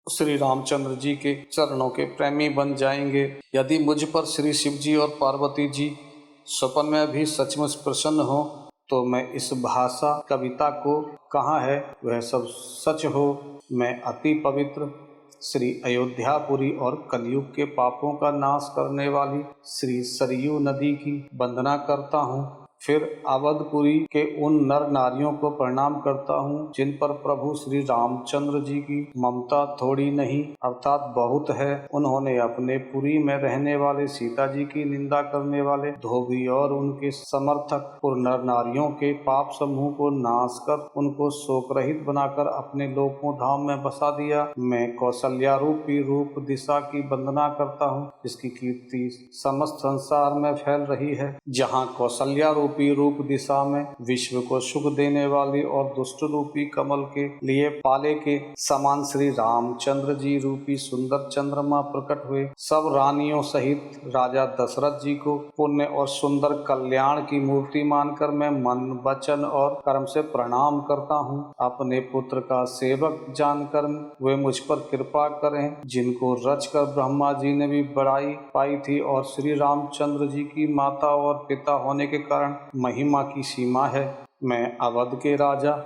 श्री रामचंद्र जी के चरणों के प्रेमी बन जाएंगे। यदि मुझ पर श्री शिव जी और पार्वती जी स्वप्न में भी सचमुच प्रसन्न हो तो मैं इस भाषा कविता को कहाँ है वह सब सच हो। मैं अति पवित्र श्री अयोध्यापुरी और कलयुग के पापों का नाश करने वाली श्री सरयू नदी की वंदना करता हूँ। फिर अवधपुरी के उन नर नारियों को प्रणाम करता हूँ जिन पर प्रभु श्री रामचंद्र जी की ममता थोड़ी नहीं अर्थात बहुत है। उन्होंने अपने पुरी में रहने वाले सीता जी की निंदा करने वाले धोबी और उनके समर्थक और नर नारियों के पाप समूह को नाश कर उनको शोक रहित बनाकर अपने लोकों धाम में बसा दिया। मैं कौशल्या रूपी रूप दिशा की वंदना करता हूँ जिसकी कीर्ति समस्त संसार में फैल रही है। जहाँ कौशल्या रूपी रूप दिशा में विश्व को सुख देने वाली और दुष्ट रूपी कमल के लिए पाले के समान श्री रामचंद्र जी रूपी सुंदर चंद्रमा प्रकट हुए। सब रानियों सहित राजा दशरथ जी को पुण्य और सुंदर कल्याण की मूर्ति मानकर मैं मन वचन और कर्म से प्रणाम करता हूँ। अपने पुत्र का सेवक जानकर वे मुझ पर कृपा करें जिनको रचकर ब्रह्मा जी ने भी बड़ाई पाई थी और श्री रामचंद्र जी की माता और पिता होने के कारण महिमा की सीमा है। मैं अवध के राजा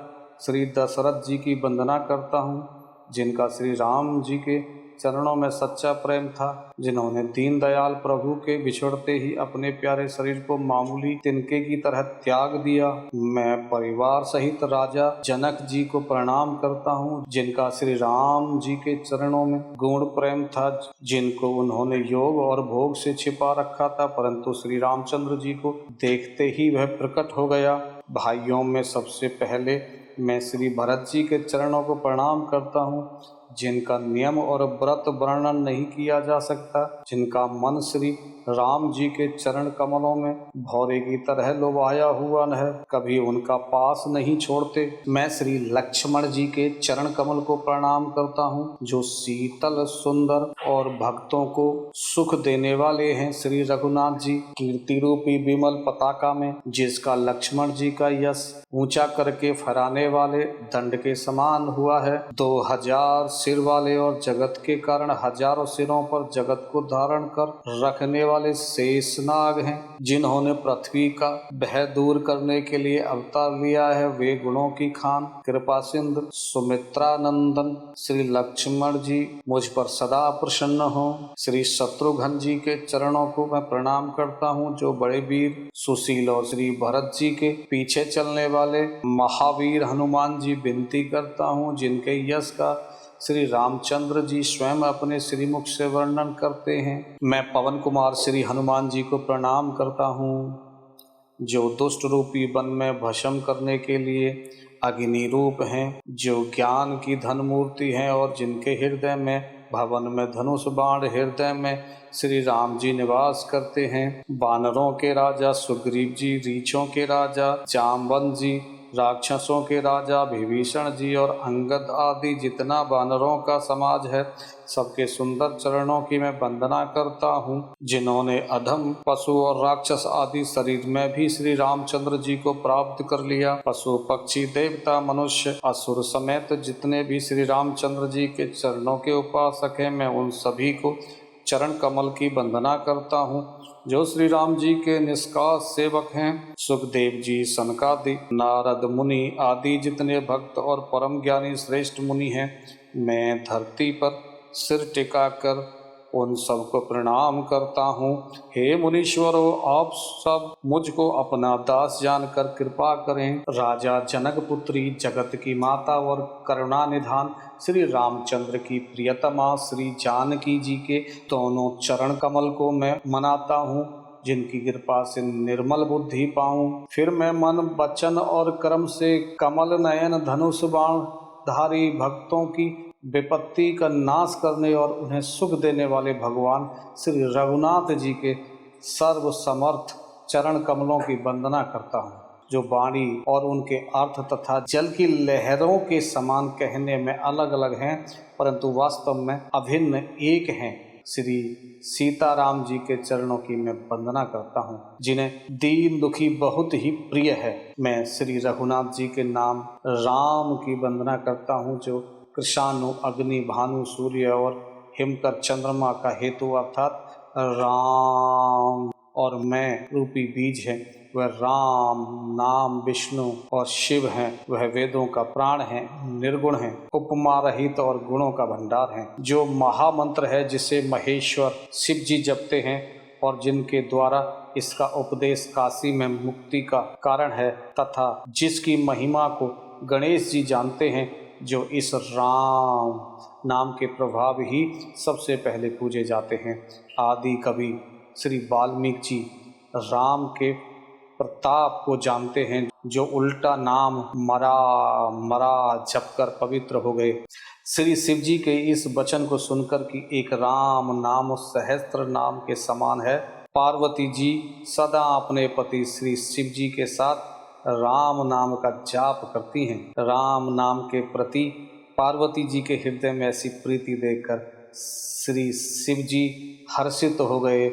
श्री दशरथ जी की वंदना करता हूँ जिनका श्री राम जी के चरणों में सच्चा प्रेम था, जिन्होंने दीनदयाल प्रभु के बिछड़ते ही अपने प्यारे शरीर को मामूली तिनके की तरह त्याग दिया। मैं परिवार सहित राजा जनक जी को प्रणाम करता हूँ जिनका श्री राम जी के चरणों में गूढ़ प्रेम था, जिनको उन्होंने योग और भोग से छिपा रखा था, परंतु श्री रामचंद्र जी को देखते ही वह प्रकट हो गया। भाइयों में सबसे पहले मैं श्री भरत जी के चरणों को प्रणाम करता हूँ जिनका नियम और व्रत वर्णन नहीं किया जा सकता, जिनका मन श्री राम जी के चरण कमलों में भौरे की तरह लोभाया हुआ है, कभी उनका पास नहीं छोड़ते। मैं श्री लक्ष्मण जी के चरण कमल को प्रणाम करता हूँ जो शीतल सुंदर और भक्तों को सुख देने वाले हैं। श्री रघुनाथ जी कीर्ति रूपी विमल पताका में जिसका लक्ष्मण जी का यश ऊंचा करके फहराने वाले दंड के समान हुआ है। 2000 सिर वाले और जगत के कारण हजारों सिरों पर जगत को धारण कर रखने वाले शेषनाग हैं, जिन्होंने पृथ्वी का भय दूर करने के लिए अवतार लिया है। वे गुणों की खान कृपा सिंधु सुमित्रा नंदन श्री लक्ष्मण जी मुझ पर सदा प्रसन्न हो। श्री शत्रुघ्न जी के चरणों को मैं प्रणाम करता हूँ जो बड़े वीर सुशील और श्री भरत जी के पीछे चलने वाले महावीर हनुमान जी विनती करता हूँ जिनके यश का श्री रामचंद्र जी स्वयं अपने श्रीमुख से वर्णन करते हैं। मैं पवन कुमार श्री हनुमान जी को प्रणाम करता हूँ जो दुष्ट रूपी वन में भस्म करने के लिए अग्नि रूप हैं, जो ज्ञान की धन मूर्ति हैं और जिनके हृदय में भवन में धनुष बाण हृदय में श्री राम जी निवास करते हैं। वानरों के राजा सुग्रीव जी, रीछों के राजा जामवंत जी, राक्षसों के राजा विभीषण जी और अंगद आदि जितना वानरों का समाज है, सबके सुंदर चरणों की मैं वंदना करता हूँ, जिन्होंने अधम पशु और राक्षस आदि शरीर में भी श्री रामचंद्र जी को प्राप्त कर लिया। पशु पक्षी देवता मनुष्य असुर समेत जितने भी श्री रामचंद्र जी के चरणों के उपासक हैं, मैं उन सभी को चरण कमल की वंदना करता हूँ जो श्री राम जी के निष्काम सेवक हैं। सुखदेव जी, सनकादि, नारद मुनि आदि जितने भक्त और परम ज्ञानी श्रेष्ठ मुनि हैं, मैं धरती पर सिर टिकाकर उन सबको प्रणाम करता हूँ। हे मुनीश्वरों, आप सब मुझको अपना दास जानकर कृपा करें। राजा जनक पुत्री, जगत की माता और करुणा निधान श्री रामचंद्र की प्रियतमा श्री जानकी जी के दोनों चरण कमल को मैं मनाता हूँ जिनकी कृपा से निर्मल बुद्धि पाऊँ। फिर मैं मन वचन और कर्म से कमल नयन धनुष बाण धारी भक्तों की विपत्ति का नाश करने और उन्हें सुख देने वाले भगवान श्री रघुनाथ जी के सर्व समर्थ चरण कमलों की वंदना करता हूँ जो वाणी और उनके अर्थ तथा जल की लहरों के समान कहने में अलग अलग हैं परंतु वास्तव में अभिन्न एक हैं। श्री सीताराम जी के चरणों की मैं वंदना करता हूँ जिन्हें दीन दुखी बहुत ही प्रिय है। मैं श्री रघुनाथ जी के नाम राम की वंदना करता हूँ जो कृषाणु, अग्नि, भानु, सूर्य और हिमकर चंद्रमा का हेतु अर्थात राम और मैं रूपी बीज है। वह राम नाम विष्णु और शिव हैं। वह वेदों का प्राण है, निर्गुण है, उपमा रहित और गुणों का भंडार है। जो महामंत्र है जिसे महेश्वर शिव जी जपते हैं और जिनके द्वारा इसका उपदेश काशी में मुक्ति का कारण है, तथा जिसकी महिमा को गणेश जी जानते हैं, जो इस राम नाम के प्रभाव ही सबसे पहले पूजे जाते हैं। आदि कवि श्री वाल्मीकि जी राम के प्रताप को जानते हैं, जो उल्टा नाम मरा मरा जपकर पवित्र हो गए। श्री शिव जी के इस वचन को सुनकर कि एक राम नाम सहस्त्र नाम के समान है, पार्वती जी सदा अपने पति श्री शिव जी के साथ राम नाम का जाप करती हैं। राम नाम के प्रति पार्वती जी के हृदय में ऐसी प्रीति देखकर श्री शिव जी हर्षित हो गए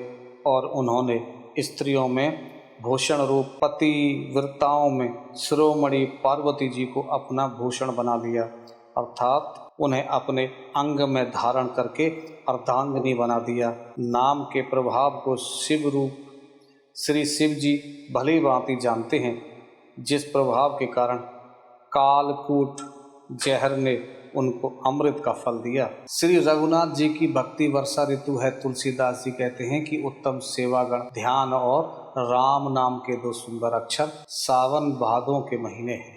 और उन्होंने स्त्रियों में भूषण रूप पतिव्रताओं में शिरोमणि पार्वती जी को अपना भूषण बना लिया, अर्थात उन्हें अपने अंग में धारण करके अर्धांगिनी बना दिया। नाम के प्रभाव को शिव रूप श्री शिव जी भली भांति जानते हैं, जिस प्रभाव के कारण कालकूट जहर ने उनको अमृत का फल दिया। श्री रघुनाथ जी की भक्ति वर्षा ऋतु है। तुलसीदास जी कहते हैं कि उत्तम सेवागण, ध्यान और राम नाम के दो सुंदर अक्षर सावन भादों के महीने हैं।